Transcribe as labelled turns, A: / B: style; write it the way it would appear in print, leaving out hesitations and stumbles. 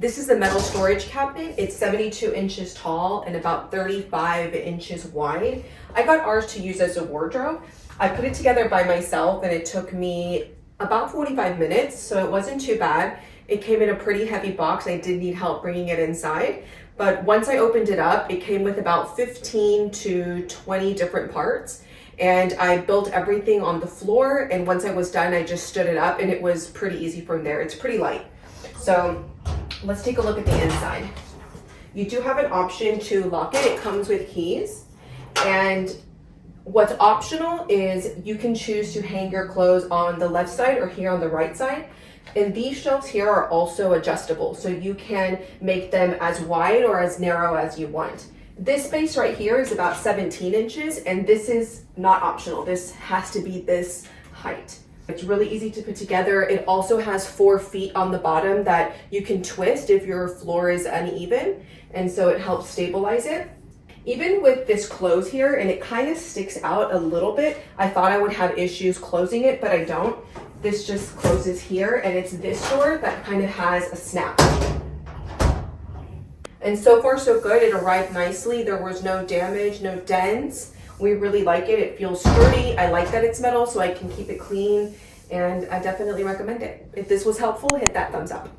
A: This is the metal storage cabinet. It's 72 inches tall and about 35 inches wide. I got ours to use as a wardrobe. I put it together by myself and it took me about 45 minutes, so it wasn't too bad. It came in a pretty heavy box. I did need help bringing it inside, but once I opened it up, it came with about 15 to 20 different parts. And I built everything on the floor, and once I was done, I just stood it up and it was pretty easy from there. It's pretty light. So let's take a look at the inside. You do have an option to lock it. It comes with keys. And what's optional is you can choose to hang your clothes on the left side or here on the right side. And these shelves here are also adjustable, so you can make them as wide or as narrow as you want. This space right here is about 17 inches, and this is not optional. This has to be this height. It's really easy to put together. It also has 4 feet on the bottom that you can twist if your floor is uneven, and so it helps stabilize it. Even with this close here, and it kind of sticks out a little bit, I thought I would have issues closing it, but I don't. This just closes here, and it's this door that kind of has a snap. And so far so good. It arrived nicely. There was no damage, no dents. We really like it. It feels sturdy. I like that it's metal so I can keep it clean, and I definitely recommend it. If this was helpful, hit that thumbs up.